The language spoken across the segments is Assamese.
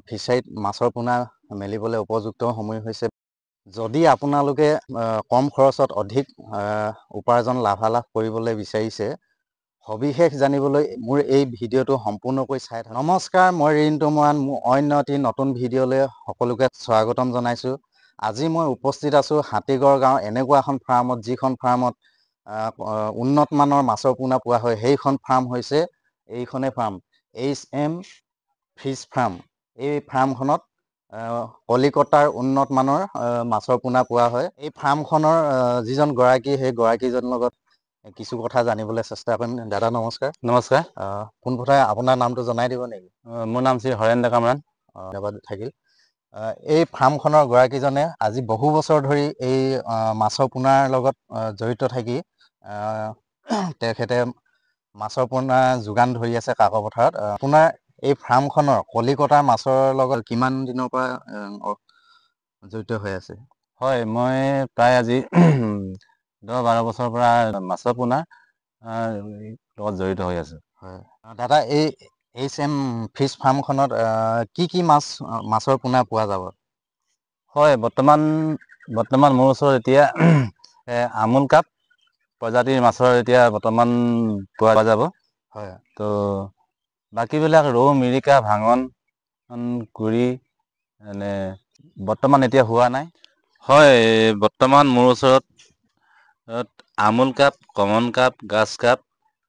ফিচাৰীত মাছৰ পোনা মেলিবলৈ উপযুক্ত সময় হৈছে। যদি আপোনালোকে কম খৰচত অধিক উপাৰ্জন লাভালাভ কৰিবলৈ বিচাৰিছে, সবিশেষ জানিবলৈ মোৰ এই ভিডিঅ'টো সম্পূৰ্ণকৈ চাই থাকক। নমস্কাৰ, মই ৰিণ্টু মৰাণ। মোৰ অন্য এটি নতুন ভিডিঅ'লৈ সকলোকে স্বাগতম জনাইছোঁ। আজি মই উপস্থিত আছোঁ হাতীগড় গাঁও এনেকুৱা এখন ফাৰ্মত, যিখন ফাৰ্মত উন্নত মানৰ মাছৰ পোনা পোৱা হয়। সেইখন ফাৰ্ম হৈছে এইখনেই ফাৰ্ম, HM ফিছ ফাৰ্ম। এই ফাৰ্মখনত কলিকতাৰ উন্নত মানৰ মাছৰ পোনা পোৱা হয়। এই ফাৰ্মখনৰ যিজন গৰাকী, সেই গৰাকীজনৰ লগত কিছু কথা জানিবলৈ চেষ্টা কৰিম। দাদা নমস্কাৰ। নমস্কাৰ। পোনপ্ৰথমে আপোনাৰ নামটো জনাই দিব নেকি? মোৰ নাম শ্ৰী হৰেন্দ্ৰ কামৰাণ। ধন্যবাদ থাকিল। এই ফাৰ্মখনৰ গৰাকীজনে আজি বহু বছৰ ধৰি এই মাছৰ পোনাৰ লগত জড়িত থাকি তেখেতে মাছৰ পোনা যোগান ধৰি আছে কাকপথাৰত। আপোনাৰ এই ফাৰ্মখনৰ কলিকতাৰ মাছৰ লগত কিমান দিনৰ পৰা জড়িত হৈ আছে? হয়, মই প্ৰায় আজি 10-12 বছৰৰ পৰা মাছৰ পোনাৰ লগত জড়িত হৈ আছোঁ। হয় দাদা, এই HM ফিছ ফাৰ্মখনত কি মাছৰ পোনা পোৱা যাব? হয়, বৰ্তমান মোৰ ওচৰত এতিয়া আমুল কাপ প্ৰজাতিৰ মাছৰ এতিয়া বৰ্তমান পোৱা যাব। হয়। তো বাকীবিলাক ৰৌ, মিৰিকা, ভাঙন, কুৰি এনে বৰ্তমান এতিয়া হোৱা নাই। হয়, বৰ্তমান মোৰ ওচৰত আমুল কাপ, কমন কাপ, গাছ কাপ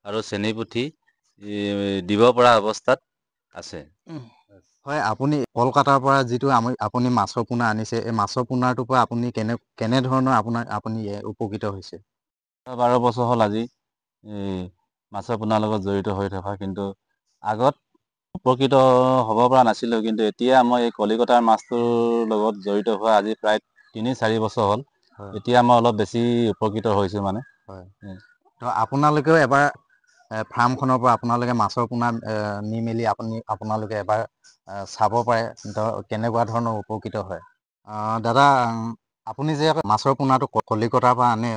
আৰু চেনী পুঠি দিব পৰা অৱস্থাত আছে। হয়, আপুনি কলকাতাৰ পৰা যিটো আপুনি মাছৰ পোনা আনিছে, এই মাছৰ পোনাটোৰ পৰা আপুনি কেনেধৰণৰ আপুনি উপকৃত হৈছে? 12 বছৰ হ'ল আজি এই মাছৰ পোনাৰ লগত জড়িত হৈ থকা, কিন্তু আগত উপকৃত হ'ব পৰা নাছিলোঁ। কিন্তু এতিয়া মই এই কলিকতাৰ মাছটোৰ লগত জড়িত হোৱা আজি প্ৰায় 3-4 বছৰ হ'ল। এতিয়া মই অলপ বেছি উপকৃত হৈছোঁ মানে। হয়, তো আপোনালোকেও এবাৰ ফাৰ্মখনৰ পৰা আপোনালোকে মাছৰ পোনা নি মেলি আপোনালোকে এবাৰ চাব পাৰে কেনেকুৱা ধৰণৰ উপকৃত হয়। দাদা, আপুনি যে মাছৰ পোনাটো কলিকতাৰ পৰা আনে,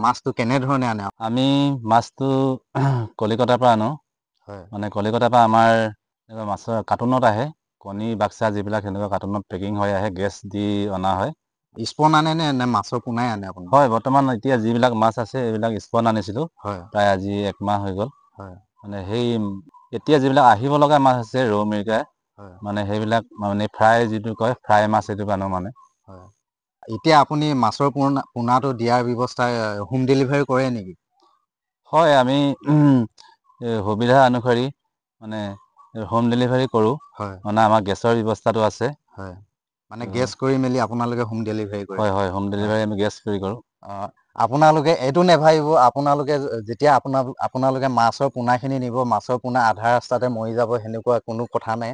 মাছটো কেনেধৰণে আনে? আমি মাছটো কলিকতাৰ পৰা আনো। হয়, মানে কলিকতাৰ পৰা আমাৰ এনেকুৱা মাছৰ কাৰ্টুনত আহে, কণী বাক্সা যিবিলাক সেনেকুৱা কাৰ্টুনত পেকিং হৈ আহে, গেছ দি অনা হয়। স্পন আনে নে মাছৰ পোনাই আনে আপুনি? হয়, বৰ্তমান এতিয়া যিবিলাক মাছ আছে এইবিলাক স্পন আনিছিলোঁ। হয়, প্ৰায় আজি 1 মাহ হৈ গ'ল। হয়, মানে সেই এতিয়া যিবিলাক আহিব লগা মাছ আছে ৰৌ, মিৰিকা, হয়, মানে সেইবিলাক মানে ফ্ৰাই যিটো কয়, ফ্ৰাই মাছ সেইটো আনো মানে। হয়। এতিয়া আপুনি মাছৰ পোনাটো দিয়াৰ ব্যৱস্থা হোম ডেলিভাৰী কৰে নেকি? হয়, আমি সুবিধা অনুসৰি মানে হোম ডেলিভাৰী কৰোঁ। হয়, মানে আমাৰ গেছৰ ব্যৱস্থাটো আছে। হয়। মানে গেছ কৰি মেলি আপোনালোকে হোম ডেলিভাৰী কৰে? হয়, হোম হয়। ডেলিভাৰী আমি গেছ কৰি কৰোঁ। আপোনালোকে এইটো নেভাবিব, আপোনালোকে যেতিয়া আপোনালোকে মাছৰ পোনাখিনি নিব, মাছৰ পোনা আধা ৰাস্তাতে মৰি যাব, সেনেকুৱা কোনো কথা নাই।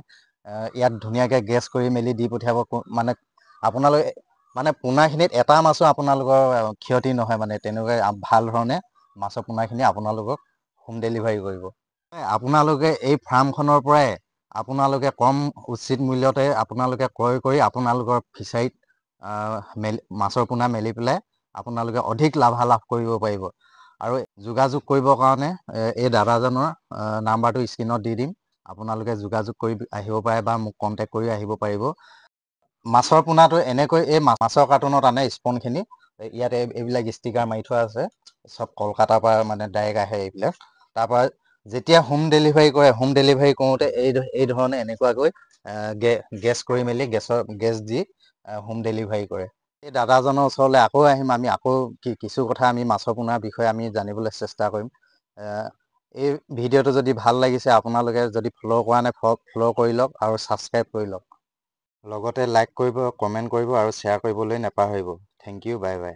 ইয়াত ধুনীয়াকৈ গেছ কৰি মেলি দি পঠিয়াব। মানে আপোনালোকে মানে পোনাখিনিত এটা মাছো আপোনালোকৰ ক্ষতি নহয়, মানে তেনেকৈ ভাল ধৰণে মাছৰ পোনাখিনি আপোনালোকক হোম ডেলিভাৰী কৰিব। আপোনালোকে এই ফাৰ্মখনৰ পৰাই আপোনালোকে কম উচিত মূল্যতে আপোনালোকে ক্ৰয় কৰি আপোনালোকৰ ফিচাৰীত মাছৰ পোনা মেলি পেলাই আপোনালোকে অধিক লাভালাভ কৰিব পাৰিব। আৰু যোগাযোগ কৰিবৰ কাৰণে এই দাদাজনৰ নাম্বাৰটো স্ক্ৰীণত দি দিম। আপোনালোকে যোগাযোগ কৰি আহিব পাৰে বা মোক কণ্টেক্ট কৰি আহিব পাৰিব। মাছৰ পোনাটো এনেকৈ এই মাছৰ কাৰ্টুনত আনে স্পনখিনি। ইয়াতে এইবিলাক ষ্টিকাৰ মাৰি থোৱা আছে। চব কলকাতাৰ পৰা মানে ডাইৰেক্ট আহে এইবিলাক। তাৰপৰা যেতিয়া হোম ডেলিভাৰী কৰে, হোম ডেলিভাৰী কৰোঁতে এই ধৰণে এনেকুৱাকৈ গেছ কৰি মেলি গেছ দি হোম ডেলিভাৰী কৰে। এই দাদাজনৰ ওচৰলৈ আকৌ আহিম, আমি আকৌ কিছু কথা আমি মাছৰ পোনাৰ বিষয়ে আমি জানিবলৈ চেষ্টা কৰিম। এই ভিডিঅ'টো যদি ভাল লাগিছে, আপোনালোকে যদি ফ'ল' কৰা নাই ফ'ল' কৰি লওক আৰু ছাবস্ক্ৰাইব কৰি লওক। লগতে লাইক কৰিব, কমেণ্ট কৰিব আৰু শ্বেয়াৰ কৰিবলৈ নাপাহৰিব। Thank you, bye by.